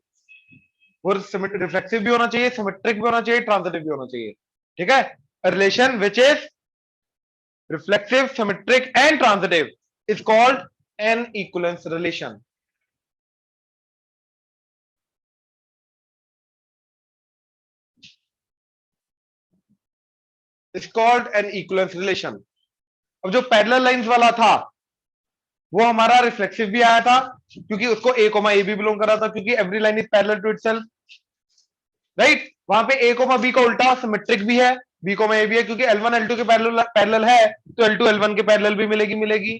[SPEAKER 1] वो रिफ्लेक्सिव भी होना चाहिए, सिमेट्रिक भी होना चाहिए, ट्रांजिटिव भी होना चाहिए। ठीक है, relation which is reflexive, symmetric and transitive is called an equivalence relation. Is called an equivalence relation. अब जो पैरेलल लाइंस वाला था वो हमारा रिफ्लेक्सिव भी आया था क्योंकि उसको a, a भी बिलोंग कर रहा था, क्योंकि every line is parallel to itself, right. वहां पे a, b का उल्टा सिमेट्रिक भी है, b, a भी है, क्योंकि L1 L2 के पैरेलल है तो L2 L1 के पैरेलल भी मिलेगी,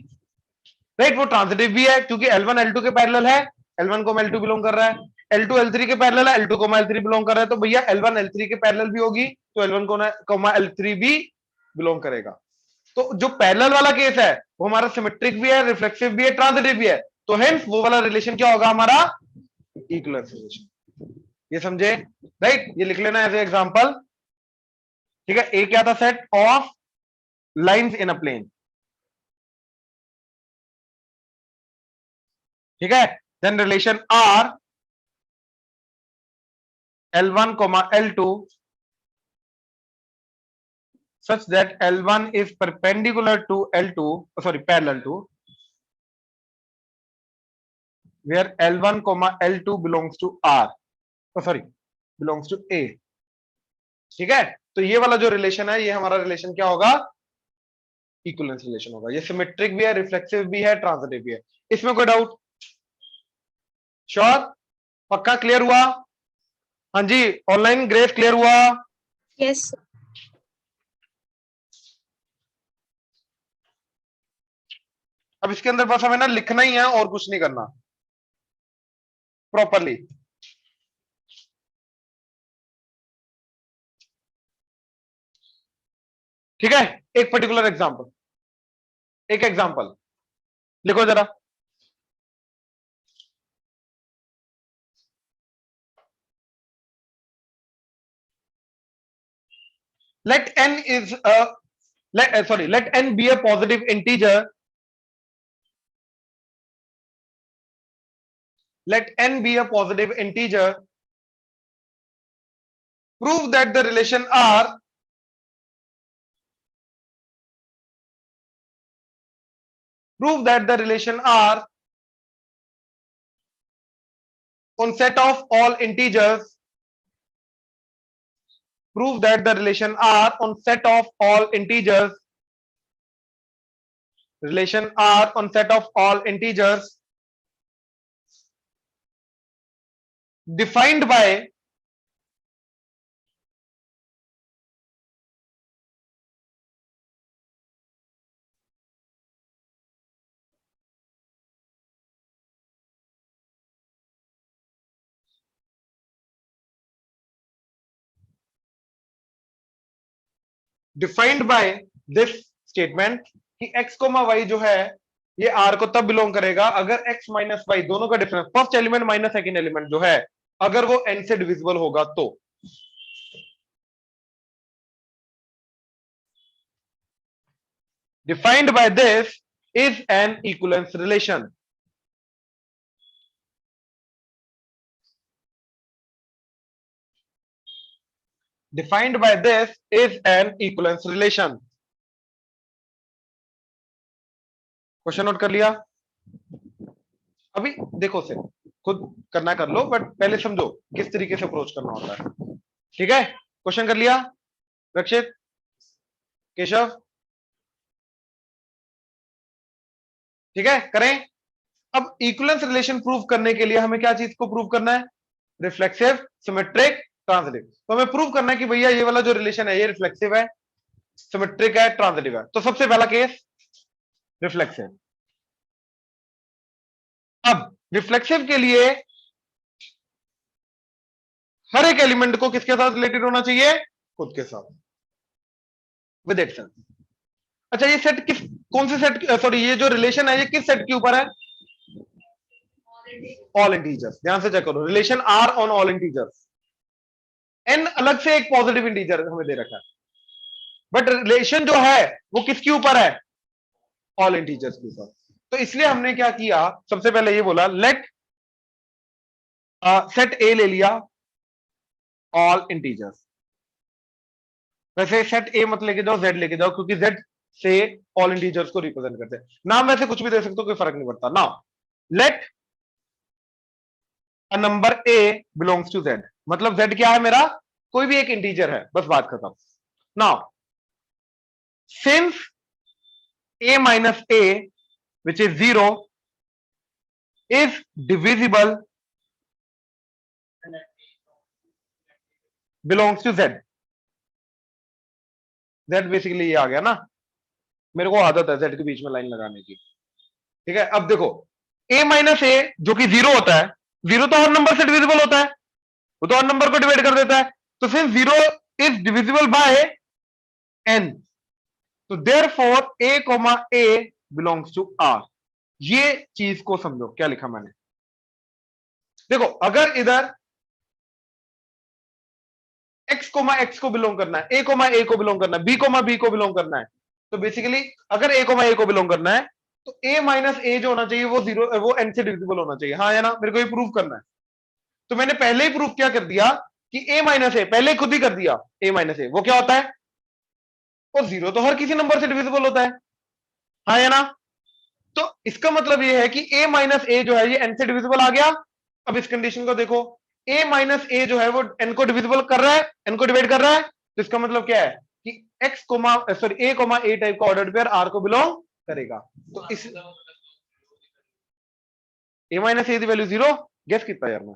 [SPEAKER 1] राइट। वो ट्रांजिटिव भी है क्योंकि L1 L2 के पैरेलल है, L1 L2 बिलोंग कर रहा है, L2 L3 के पैरेलल है, L2 L3 बिलोंग कर रहा है, तो भैया L1 L3 के पैरेलल भी होगी तो L1 L3 भी बिलोंग करेगा। तो जो पैरेलल वाला केस है वो हमारा सिमेट्रिक भी है, रिफ्लेक्सिव भी है, ट्रांजिटिव भी है, तो हेंस वो वाला रिलेशन क्या होगा हमारा इक्विवेलेंस रिलेशन। ये समझे, राइट। ये लिख लेना एज एग्जांपल। ठीक है, ए क्या था, set of lines in a plane. ठीक है, then relation R L1, L2 such that L1 is perpendicular to L2, parallel to, where L1, L2 belongs to R, belongs to A। ठीक है, तो ये वाला जो रिलेशन है ये हमारा रिलेशन क्या होगा, इक्विवेलेंस रिलेशन होगा। ये सिमेट्रिक भी है, रिफ्लेक्सिव भी है, ट्रांजिटिव भी है। इसमें कोई डाउट? श्योर? पक्का क्लियर हुआ? हाँ जी, ऑनलाइन ग्रेस क्लियर हुआ?
[SPEAKER 2] Yes, sir.
[SPEAKER 1] अब इसके अंदर बस हमें ना लिखना ही है और कुछ नहीं करना प्रॉपरली। ठीक है, एक पर्टिकुलर एग्जांपल, एक एग्जांपल लिखो जरा। let n is a let n be a positive integer, let n be a positive integer, prove that the relation R on set of all integers, prove that the relation R on set of all integers, relation R on set of all integers defined by this statement कि x, y जो है ये R को तब बिलोंग करेगा अगर x माइनस y दोनों का difference, first element minus second element जो है, अगर वो n से डिविजिबल होगा तो। Defined by this is an equivalence relation. Defined by this is an equivalence relation. Question note कर लिया. अभी देखो से खुद करना कर लो, बट पहले समझो किस तरीके से अप्रोच करना होता है. ठीक है, क्वेश्चन कर लिया रक्षित, केशव? ठीक है, करें. अब इक्विवेलेंस रिलेशन प्रूव करने के लिए हमें क्या चीज को प्रूव करना है? Reflexive, symmetric, transitive. तो हमें प्रूव करना है कि भैया ये वाला जो रिलेशन है ये रिफ्लेक्सिव है, सिमेट्रिक है, ट्रांजिटिव है. तो सबसे पहला केस रिफ्लेक्सिव. अब रिफ्लेक्सिव के लिए हर एक एलिमेंट को किसके साथ रिलेटेड होना चाहिए? खुद के साथ, विद इटसेल्फ. अच्छा, ये सेट किस, कौन से सेट, सॉरी, ये जो रिलेशन है ये किस सेट के ऊपर है? All integers. ध्यान से चेक करो, relation R on all integers. N अलग से एक पॉजिटिव इंटीजर हमें दे रखा है, बट रिलेशन जो है वो किसके ऊपर है? ऑल इंटीजर्स के ऊपर. तो इसलिए हमने क्या किया, सबसे पहले ये बोला लेट सेट ए ले लिया ऑल इंटीजर्स. वैसे सेट ए मत लेके जाओ, जेड लेके जाओ, क्योंकि जेड से ऑल इंटीजर्स को रिप्रेजेंट करते हैं. नाम वैसे कुछ भी दे सकते हो, कोई फर्क नहीं पड़ता. Now let a number A belongs to Z. मतलब जेड क्या है मेरा? कोई भी एक इंटीजर है, बस बात खत्म. Now since a minus a, which is 0, is divisible, belongs to z. z basically ये आ गया ना, मेरे को आदत है z के बीच में लाइन लगाने की. ठीक है, अब देखो a माइनस a जो कि 0 होता है, 0 तो हर नंबर से डिविजिबल होता है, वो तो हर नंबर को डिवाइड कर देता है. तो since 0 is divisible by n, तो therefore a, a belongs to r. ये चीज को समझो, क्या लिखा मैंने. देखो, अगर इधर x, x को बिलोंग करना है, a, a को बिलोंग करना है, b, को बिलोंग करना है, तो बेसिकली अगर a, a को बिलोंग करना है तो a माइनस a जो होना चाहिए वो 0, वो n से डिविजिबल होना चाहिए. हाँ या ना? मेरे को ये प्रूव करना है. तो मैंने पहले ही प्रूव क्या कर दिया कि a माइनस a, पहले खुद ही कर दिया. a माइनस a वो क्या होता है? और 0 तो हर किसी नंबर से डिविजिबल होता है. हाँ या ना? तो इसका मतलब ये है कि a माइनस a जो है ये n से डिविजिबल आ गया. अब इस कंडीशन को देखो, a माइनस a जो है वो n को डिविजिबल कर रहा है, n को डिवाइड कर रहा है. तो इसका मतलब क्या है कि x सॉरी a टाइप का ऑर्डर पेयर r को बिलोंग करेगा. तो इस a माइनस a की वैल्यू 0 गेस कितना यार मैं,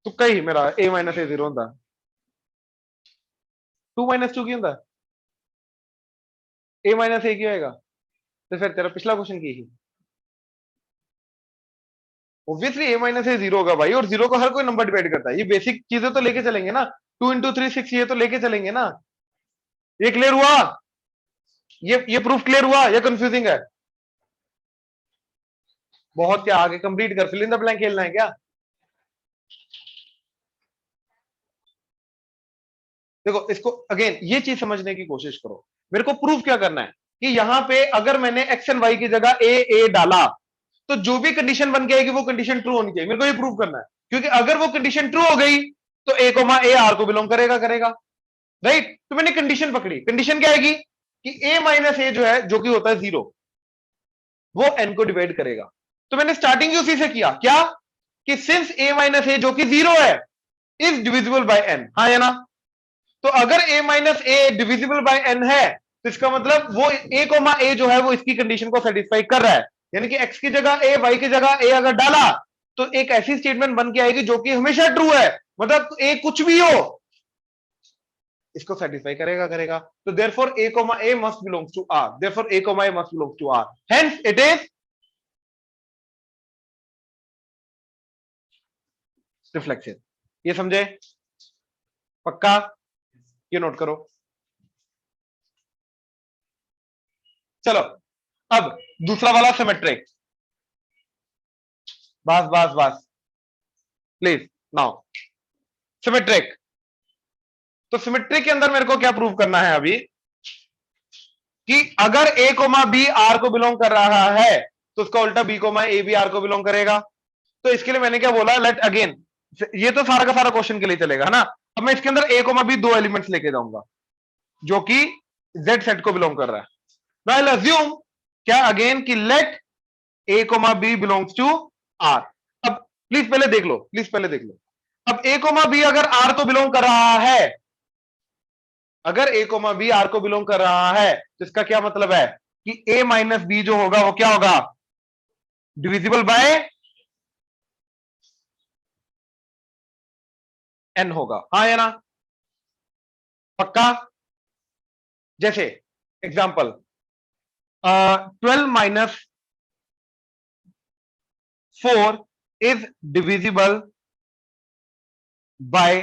[SPEAKER 1] तुक्का ही मेरा. a माइनस a 0 होता, 2 माइनस 2 की होता, a माइनस a की होएगा. तो फिर तेरा पिछला क्वेश्चन की ही ऑब्वियसली a माइनस a 0 होगा भाई, और 0 को हर कोई नंबर डिवाइड करता है. ये बेसिक चीजें तो लेके चलेंगे ना, 2 इंटू 3 6, ये तो लेके चलेंगे ना. ये क्लियर हुआ? ये प्रूफ क्लियर हुआ या कंफ्यूजिंग है? बहुत क्या, आगे कंप्लीट कर, फिल इन द ब्लैंक खेलना है क्या? देखो, इसको अगेन ये चीज समझने की कोशिश करो. मेरे को प्रूफ क्या करना है कि यहां पे अगर मैंने एक्स एंड वाई की जगह ए डाला तो जो भी कंडीशन बन के आएगी वो कंडीशन ट्रू होनी चाहिए. मेरे को ये प्रूव करना है, क्योंकि अगर वो कंडीशन ट्रू हो गई तो a, आर को बिलोंग करेगा. राइट? तो मैंने कंडीशन पकड़ी. कंडीशन क्या आएगी कि a माइनस a जो है, जो कि होता है 0, वो n को डिवाइड करेगा. तो मैंने स्टार्टिंग उसी से किया, क्या कि सिंस a माइनस a जो कि 0 है इज डिविजिबल बाय n. हाँ या ना? तो अगर a minus a divisible by n है तो इसका मतलब वो a, जो है वो इसकी कंडीशन को सेटिस्फाई कर रहा है. यानी कि x की जगह a, y की जगह a अगर डाला तो एक ऐसी स्टेटमेंट बन के आएगी जो कि हमेशा ट्रू है. मतलब a कुछ भी हो इसको सेटिस्फाई करेगा. तो therefore a, must belongs to r. Therefore a, must belongs to r. Hence it is reflexive. ये समझे? पक्का? ये नोट करो. चलो, अब दूसरा वाला सिमेट्रिक. बस प्लीज. Now symmetric. तो सिमेट्रिक के अंदर मेरे को क्या प्रूव करना है अभी कि अगर a कोमा बी आर को बिलोंग कर रहा है तो उसका उल्टा b कोमा ए भी आर को बिलोंग करेगा। तो इसके लिए मैंने क्या बोला, लेट अगेन, ये तो सारा का सारा क्वेश्चन के लिए चलेगा है ना। अब मैं इसके अंदर a कोमा बी दो एलिमेंट्स लेके जाऊंगा जो कि z सेट को बिलोंग कर रहा है। नाउ आई विल अज्यूम क्या अगेन कि let a comma B belongs to r। अब प्लीज पहले देख लो, प्लीज पहले देख लो। अब a कोमा बी अगर r को बिलोंग कर रहा है, अगर a कोमा बी r को बिलोंग कर रहा है तो इसका क्या मतलब है कि a माइनस बी जो होगा वो क्या होगा, डिविजिबल बाय n होगा, हाँ या ना, पक्का। जैसे example 12 minus 4 is divisible bye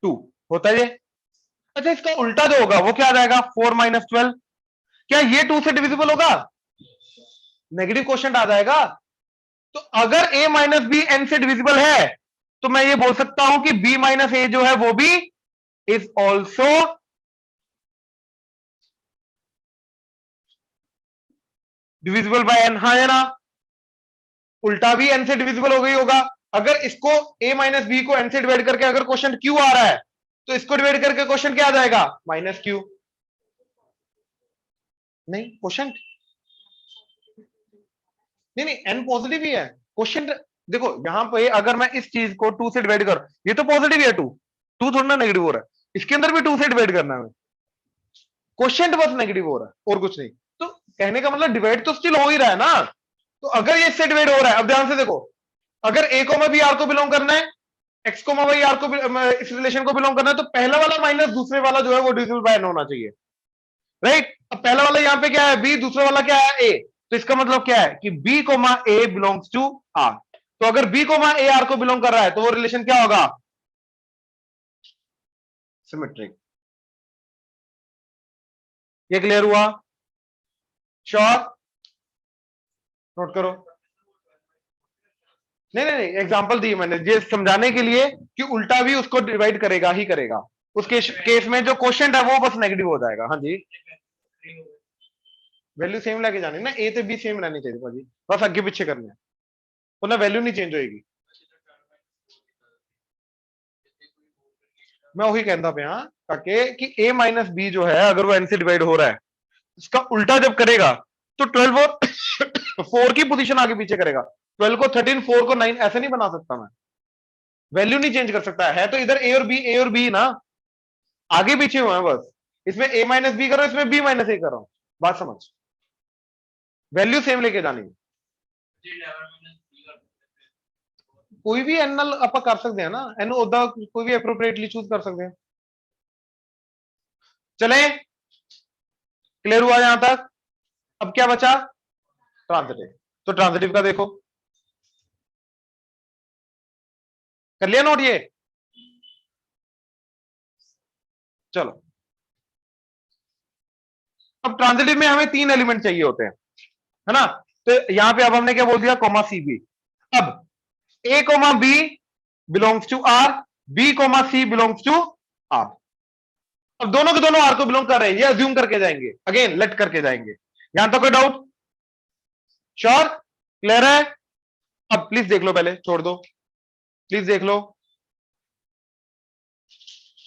[SPEAKER 1] 2 होता है ये। अच्छा, इसका उल्टा जो होगा वो क्या आ जाएगा, 4 माइनस 12, क्या ये 2 से डिविजिबल होगा, नेगेटिव क्वोशिएंट आ जाएगा। तो अगर a माइनस बी n से डिविजिबल है तो मैं ये बोल सकता हूं कि b माइनस ए जो है वो भी is also divisible by n, हाँ या ना, उल्टा भी n से डिविजिबल हो गई होगा। अगर इसको a माइनस बी को n से डिवाइड करके अगर क्वेश्चन q आ रहा है तो इसको डिवाइड करके क्वेश्चन क्या आ जाएगा, माइनस q। नहीं क्वेश्चन नहीं, n पॉजिटिव ही है। क्वेश्चन देखो यहां पे अगर मैं इस चीज को 2 से डिवाइड कर, ये तो पॉजिटिव है 2 थोड़ा ना नेगेटिव हो रहा है, इसके अंदर भी 2 से डिवाइड करना है, क्वेश्चन बस नेगेटिव हो रहा है और कुछ नहीं। तो कहने का मतलब डिवाइड तो स्टिल हो ही रहा है ना। तो अगर ये इससे डिवाइड हो रहा है, अब ध्यान से देखो, अगर a कोमा बी आर को बिलोंग करना है, x कोमा वाई आर को इस रिलेशन को बिलोंग करना है, तो पहला वाला माइनस दूसरे वाला जो है वो डिविजिबल बाय n होना चाहिए, राइट। अब पहला वाला यहां पे क्या है b, दूसरा वाला क्या है a, तो इसका मतलब क्या है कि b comma a belongs to r। तो अगर b कोमा a r को बिलोंग कर रहा है तो वो रिलेशन क्या होगा, सिमेट्रिक। ये क्लियर हुआ, श्योर, नोट करो। नहीं नहीं नहीं, एग्जांपल दी मैंने ये समझाने के लिए कि उल्टा भी उसको डिवाइड करेगा ही करेगा। उस केस में जो क्वेश्चन है वो बस नेगेटिव हो जाएगा। हाँ जी, वैल्यू सेम लेके जानी ना, ए से बी सेम रहनी चाहिए भाजी, बस आगे पीछे करना है, वरना वैल्यू नहीं चेंज होएगी। मैं वही कहता पे हाँ ताकि कि a माइनस बी जो है अगर वो n से डिवाइड हो रहा है, इसका उल्टा जब करेगा तो 12 और 4 की पोजीशन आगे पीछे करेगा, 12 को 13, 4 को 9 ऐसे नहीं बना सकता मैं, वैल्यू नहीं चेंज कर सकता है तो इधर ए और बी ना आगे पीछे हुआ है बस। इसमें a माइनस बी कर रहा हूं, इसमें b माइनस ए कर रहा हूं, बात समझ, वैल्यू सेम लेके जानी है। कोई भी एनल आप कर सकते हैं ना, एन ओदा कोई भी अप्रोप्रिएटली चूज कर सकते हैं। चले, क्लियर हुआ यहां तक। अब क्या बचा, ट्रांजिटिव। तो ट्रांजिटिव का देखो, कर लिया नोट ये, चलो। अब ट्रांजिटिव में हमें 3 एलिमेंट चाहिए होते हैं, है ना। तो यहां पे अब हमने क्या बोल दिया, कोमा सी बी। अब a comma B belongs to R, b comma C belongs to R. अब दोनों के दोनों आर को बिलोंग कर रहे हैं, ये अज्यूम करके जाएंगे, अगेन लेट करके जाएंगे। यहां तो कोई डाउट, श्योर, क्लियर है। अब प्लीज देख लो, पहले छोड़ दो, प्लीज देख लो,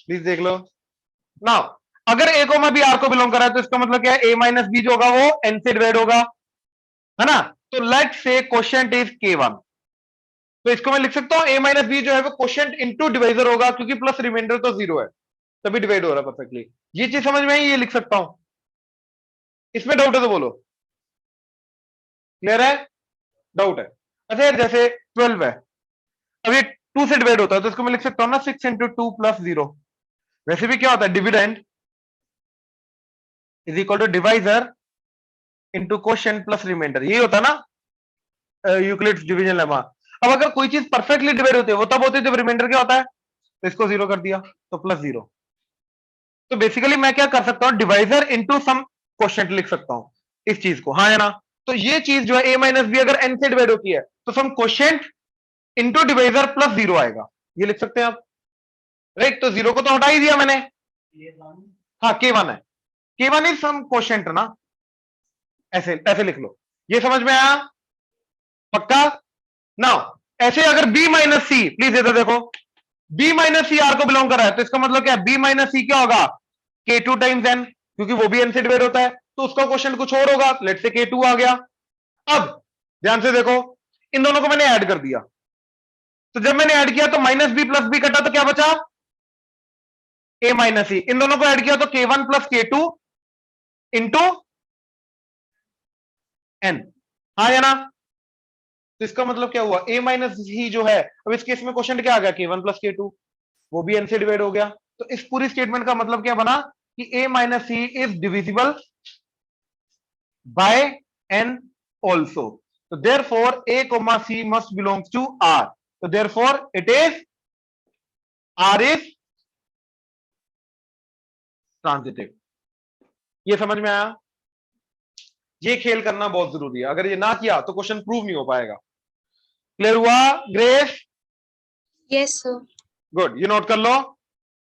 [SPEAKER 1] प्लीज देख लो। नाउ अगर a कोमा बी आर को बिलोंग कर रहा है तो इसका मतलब क्या है, a माइनस बी जो होगा वो n से डिवाइड होगा, है ना। तो लेट से क्वोशिएंट इज k1, तो इसको मैं लिख सकता हूं a माइनस बी जो है वो क्वोशिएंट इनटू डिवाइजर होगा, क्योंकि प्लस रिमाइंडर तो 0 है तभी डिवाइड हो रहा है परफेक्टली। ये चीज समझ में आई, ये लिख सकता हूं। इसमें डाउट है तो बोलो, क्लियर है, डाउट है। अच्छा यार जैसे 12 है, अब ये 2 से डिवाइड होता है तो इसको मैं लिख सकता हूं ना 6 इंटू 2 प्लस 0। वैसे भी क्या होता है, dividend is equal to divisor into quotient plus remainder, यही होता है ना यूक्लिड्स डिवीजन लेमा। अब अगर कोई चीज परफेक्टली डिवाइड होती है वो तब होती है जब रिमाइंडर क्या होता है, तो इसको 0 कर दिया तो प्लस 0। तो बेसिकली मैं क्या कर सकता हूं, डिवाइजर इंटू सम क्वोशिएंट लिख सकता हूं इस चीज को, हाँ है ना। तो ये चीज जो है a माइनस बी अगर n से डिवाइड होती है तो सम क्वोशिएंट इंटू डिवाइजर प्लस 0 आएगा, ये लिख सकते हैं आप, राइट। तो 0 को तो हटा ही दिया मैंने, हाँ k1 है, k1 इज सम क्वोशिएंट ना, ऐसे ऐसे लिख लो, ये समझ में आया? पक्का? नाउ ऐसे अगर बी माइनस सी, प्लीज इधर देखो, बी माइनस सी आर को बिलोंग कर रहा है, तो इसका मतलब क्या है? बी माइनस सी क्या होगा? K2 टाइम्स एन, क्योंकि वो भी एन से डिवाइड होता है, तो उसका क्वेश्चन कुछ और होगा, लेट से K2 आ गया। अब ध्यान से देखो, इन दोनों को मैंने ऐड कर दिया, तो जब मैंने ऐड किया तो माइनस बी प्लस बी कटा, तो क्या बचा? ए माइनस सी। इन दोनों को ऐड किया तो K1 plus K2 into N, हाँ या ना? तो इसका मतलब क्या हुआ? ए माइनस ही जो है, अब इस केस में क्वेश्चन क्या आ गया? K1 प्लस K2, वो भी एन से डिवाइड हो गया। तो इस पूरी स्टेटमेंट का मतलब क्या बना कि A minus C is divisible by N also, तो therefore A comma C must belongs to R, तो therefore it is R is transitive. ये समझ में आया? ये खेल करना बहुत जरूरी है, अगर ये ना किया तो क्वेश्चन प्रूव नहीं हो पाएगा। क्लियर हुआ ग्रेस?
[SPEAKER 2] Yes, sir.
[SPEAKER 1] गुड, ये नोट कर लो।